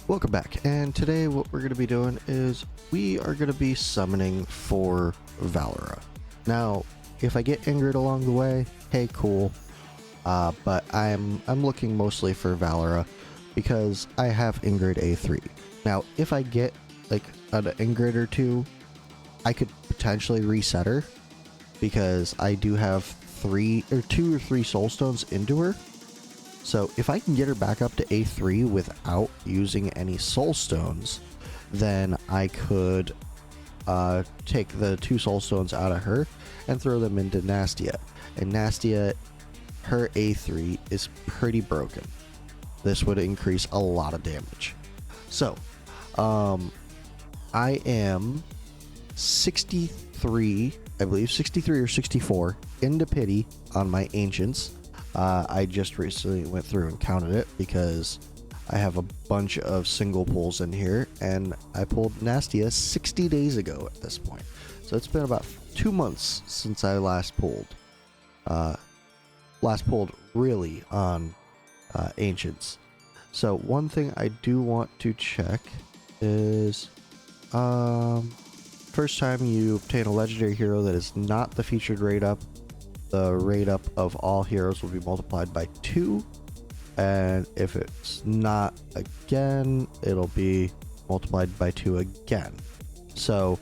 Welcome back, and today what we're going to be doing is we are going to be summoning for Valara. Now, if I get Ingrid along the way, hey, cool. But I'm looking mostly for Valara because I have Ingrid A3. Now, if I get like an Ingrid or two, I could potentially reset her because I do have two or three soul stones into her. So if I can get her back up to A3 without using any soul stones, then I could take the two soul stones out of her and throw them into Nastia. And Nastia, her A3 is pretty broken. This would increase a lot of damage. So, I am 63, I believe 63 or 64 into pity on my ancients. I just recently went through and counted it because I have a bunch of single pulls in here, and I pulled Nastia 60 days ago at this point. So it's been about 2 months since I last pulled. Really on ancients. So one thing I do want to check is first time you obtain a legendary hero that is not the featured rate up, the rate up of all heroes will be multiplied by 2, and if it's not again, it'll be multiplied by 2 again. So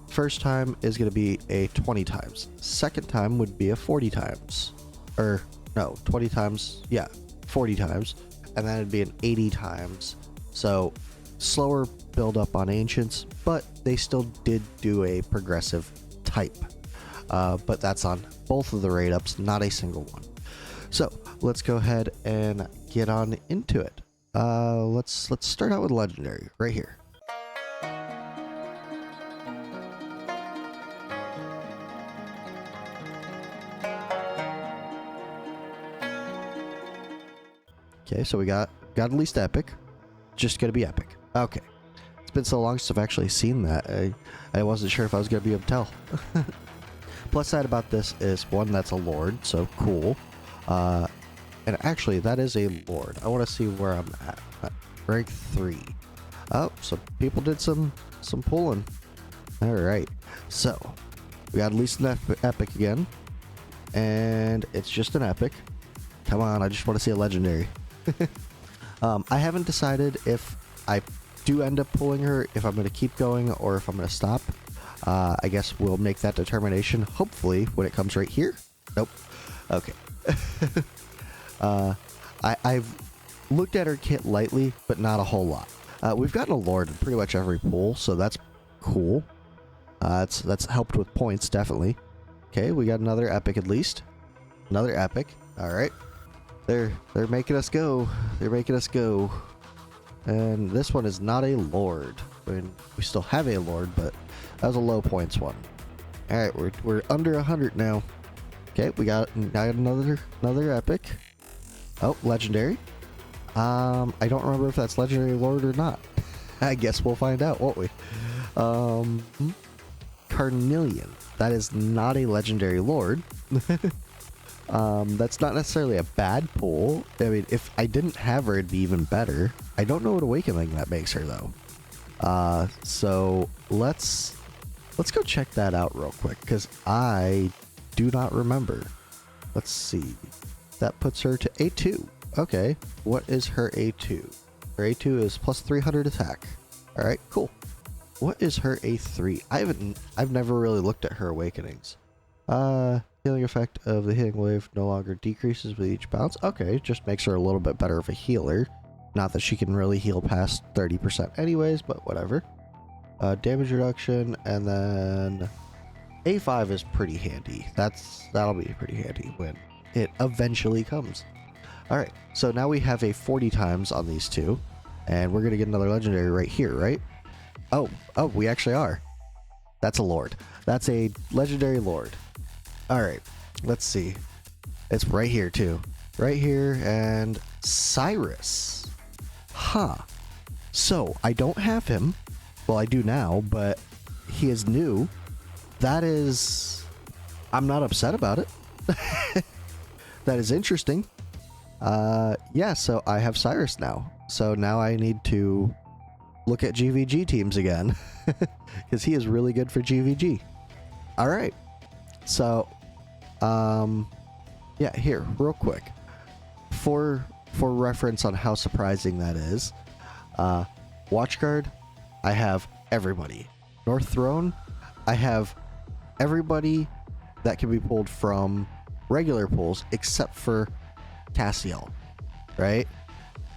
first time is going to be a 20 times, second time would be a 40 times, or no, 20 times, yeah, 40 times, and then it'd be an 80 times. So slower build up on ancients, but they still did do a progressive type. But that's on both of the rate ups, not a single one. So let's go ahead and get on into it. Let's start out with legendary right here. Okay, so we got at least epic. Just gonna be epic. Okay. It's been so long since I've actually seen that. I wasn't sure if I was gonna be able to tell. Plus side about this is, one, that's a lord, so cool. And actually, that is a lord. I want to see where I'm at. Rank 3. Oh, so people did some pulling. Alright, so we got at least an epic again. And it's just an epic. Come on, I just want to see a legendary. I haven't decided if I do end up pulling her, if I'm going to keep going, or if I'm going to stop. I guess we'll make that determination, hopefully, when it comes right here. Nope. Okay. I've looked at her kit lightly, but not a whole lot. We've gotten a lord in pretty much every pull, so that's cool. That's helped with points, definitely. Okay, we got another epic at least. Another epic. All right. They're making us go. They're making us go. And this one is not a lord. I mean, we still have a lord, but that was a low points one. All right, we're under 100 now. Okay, we got another epic. Oh, legendary. I don't remember if that's legendary lord or not. I guess we'll find out, won't we? Carnelian. That is not a legendary lord. That's not necessarily a bad pull. I mean, if I didn't have her, it'd be even better. I don't know what awakening that makes her though. So let's go check that out real quick, because I do not remember. Let's see. That puts her to A2. Okay, what is her A2? Her A2 is plus 300 attack. All right, cool. What is her A3? I've never really looked at her awakenings. Healing effect of the healing wave no longer decreases with each bounce. Okay, just makes her a little bit better of a healer. Not that she can really heal past 30% anyways, but whatever. Damage reduction, and then A5 is pretty handy. That'll be pretty handy when it eventually comes. All right, so now we have a 40 times on these two, and we're gonna get another legendary right here, right? Oh, we actually are. That's a lord. That's a legendary lord. All right, let's see. It's right here too. Right here, and Cyrus. Huh. So I don't have him. Well, I do now, but he is new. That is... I'm not upset about it. That is interesting. Yeah, so I have Cyrus now. So now I need to look at GVG teams again. Because he is really good for GVG. Alright. So, yeah, here, real quick. For reference on how surprising that is, Watchguard, I have everybody. North Throne, I have everybody that can be pulled from regular pulls except for Cassiel, right?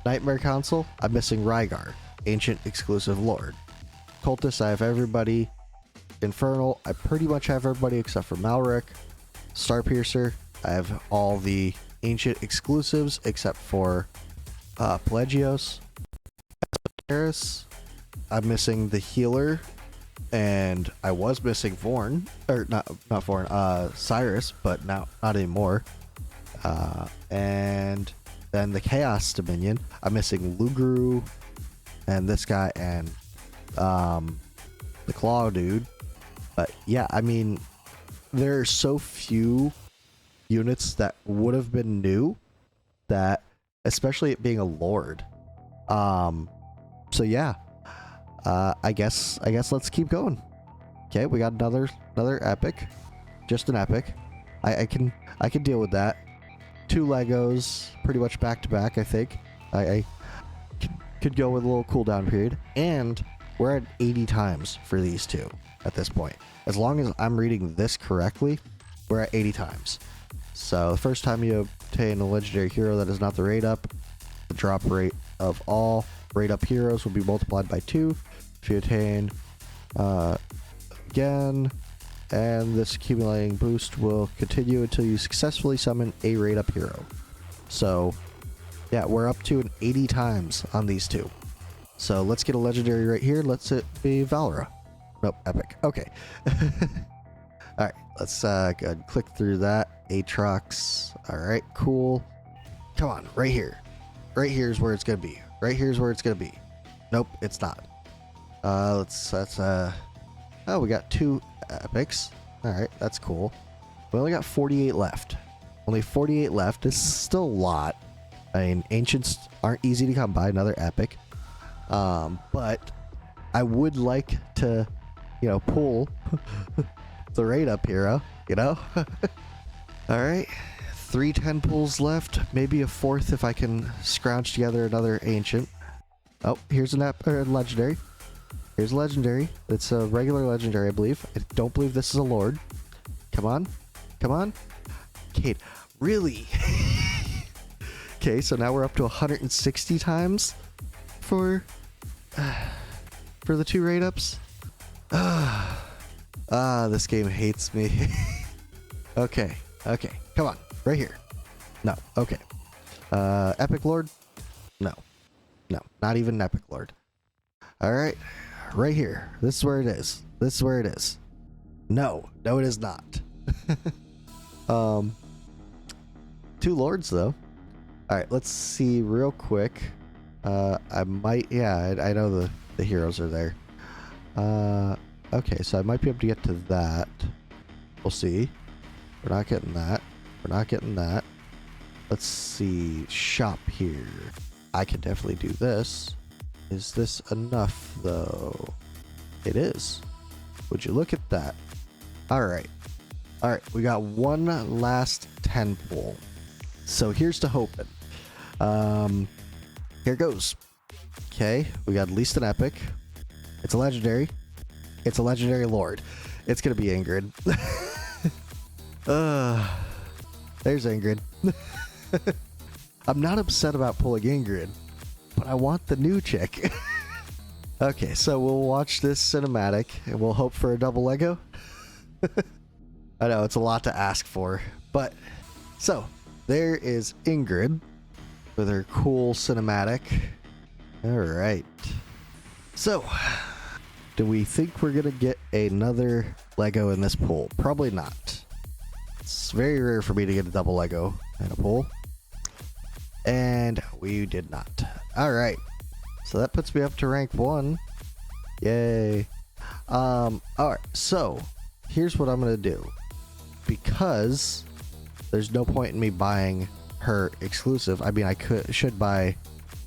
Nightmare Council, I'm missing Rygar, Ancient Exclusive Lord. Cultist, I have everybody. Infernal, I pretty much have everybody except for Malric. Starpiercer, I have all the Ancient exclusives except for Pelagios. Esoterus, I'm missing the healer, and I was missing Vorn, or not Vorn, Cyrus, but now not anymore. And then the Chaos Dominion, I'm missing Lugru, and this guy, and the Claw dude. But yeah, I mean, there are so few units that would have been new, that especially it being a Lord. So yeah, I guess let's keep going. Okay, we got another epic, just an epic. I can deal with that. 2 Legos, pretty much back to back. I think I could go with a little cooldown period, and we're at 80 times for these two at this point. As long as I'm reading this correctly, we're at 80 times. So the first time you obtain a legendary hero that is not the rate up, the drop rate of all rate up heroes will be multiplied by 2. If you attain again, and this accumulating boost will continue until you successfully summon a rate up hero. So yeah, we're up to an 80 times on these two. So let's get a legendary right here. Let's it be Valara. Nope, epic. Okay. Alright, let's go ahead and click through that. Aatrox. Alright, cool. Come on, right here. Right here's where it's gonna be. Right here's where it's gonna be. Nope, it's not. Oh, we got 2 epics. Alright, that's cool. We only got 48 left. Only 48 left. This is still a lot. I mean, Ancients aren't easy to come by. Another epic. But I would like to, pull the rate up hero, Alright. 3 10 pulls left. Maybe a 4th if I can scrounge together another Ancient. Oh, here's an legendary. Here's a legendary. It's a regular legendary, I believe. I don't believe this is a Lord. Come on. Come on. Kate, really? Okay, so now we're up to 160 times for the 2 rate ups. This game hates me. Okay, come on, right here. No, okay. Epic Lord? No, not even an Epic Lord. All right, right here. This is where it is. No, it is not. 2 Lords though. All right, let's see real quick. I might, yeah, I know the heroes are there. Okay, so I might be able to get to that. We'll see. We're not getting that. Let's see. Shop here. I can definitely do this. Is this enough, though? It is. Would you look at that? Alright. We got one last 10 pull. So here's to hoping. Here goes. Okay, we got at least an epic. It's a legendary. It's a legendary Lord. It's gonna be Ingrid. There's Ingrid. I'm not upset about pulling Ingrid, but I want the new chick. Okay, so we'll watch this cinematic and we'll hope for a double Lego. I know it's a lot to ask for, but so there is Ingrid with her cool cinematic. All right. So, do we think we're gonna get another Lego in this pull? Probably not. It's very rare for me to get a double Lego in a pull. And we did not. Alright. So that puts me up to rank 1. Yay. Alright, so here's what I'm gonna do. Because there's no point in me buying her exclusive. I mean, should buy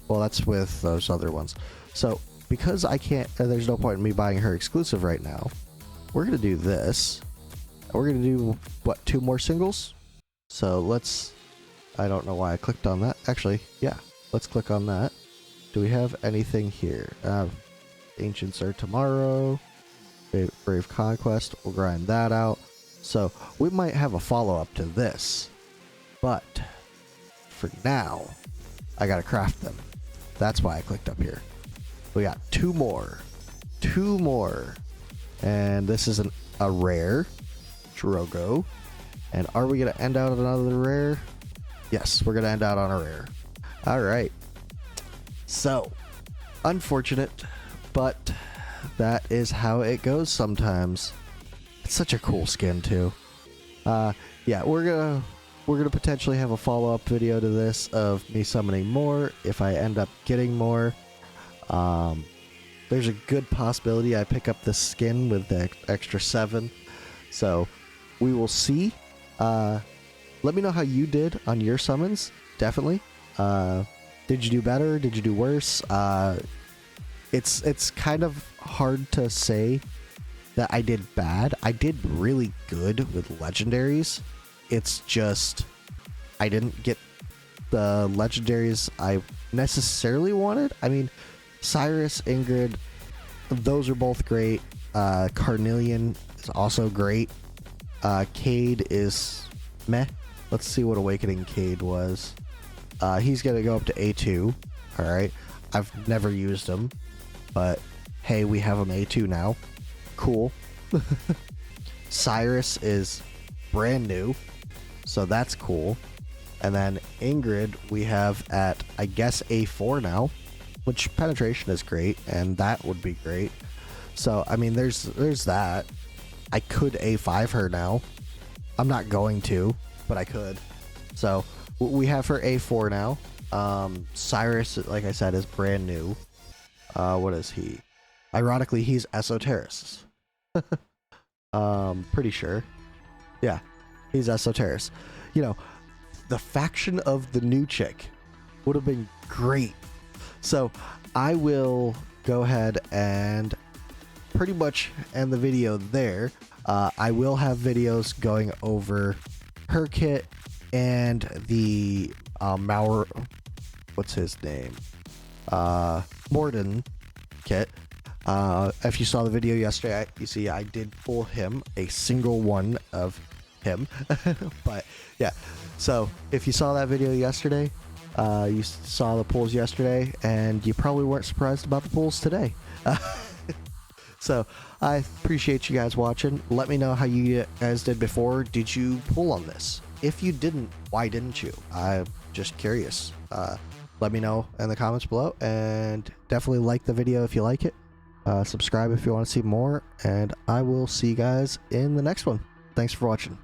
Well, that's with those other ones. So because I can't, there's no point in me buying her exclusive right now. We're gonna do this. We're gonna do what, 2 more singles? So let's. I don't know why I clicked on that. Actually, yeah. Let's click on that. Do we have anything here? Ancients are tomorrow. Brave Conquest. We'll grind that out. So we might have a follow-up to this. But for now, I gotta craft them. That's why I clicked up here. We got 2 more. 2 more. And this is a rare. Drogo. And are we gonna end out on another rare? Yes, we're gonna end out on a rare. Alright. So, unfortunate, but that is how it goes sometimes. It's such a cool skin too. Yeah, we're gonna potentially have a follow-up video to this of me summoning more if I end up getting more. There's a good possibility I pick up this skin with the extra 7. So we will see. Let me know how you did on your summons. Definitely. Did you do better? Did you do worse? It's kind of hard to say that I did bad. I did really good with legendaries. It's just I didn't get the legendaries I necessarily wanted. I mean, Cyrus, Ingrid, those are both great. Carnelian is also great. Cade is meh. Let's see what Awakening Cade was. He's gonna go up to A2. Alright. I've never used him, but hey, we have him A2 now. Cool. Cyrus is brand new, so that's cool. And then Ingrid we have at, I guess, A4 now, which penetration is great, and that would be great. So I mean, there's that. I could A5 her now. I'm not going to, but I could. So we have her A4 now. Cyrus, like I said, is brand new. What is he? Ironically, he's Esoterrus. Pretty sure. Yeah, he's Esoterrus. You know, the faction of the new chick would have been great. So I will go ahead and pretty much end the video there. I will have videos going over her kit and the Mauer, what's his name? Morden kit. If you saw the video yesterday, you see I did pull him, a single one of him. But yeah, so if you saw that video yesterday, you saw the pulls yesterday, and you probably weren't surprised about the pulls today. So I appreciate you guys watching. Let me know how you guys did before. Did you pull on this? If you didn't, why didn't you? I'm just curious. Let me know in the comments below, and definitely like the video if you like it. Subscribe if you want to see more, and I will see you guys in the next one. Thanks for watching.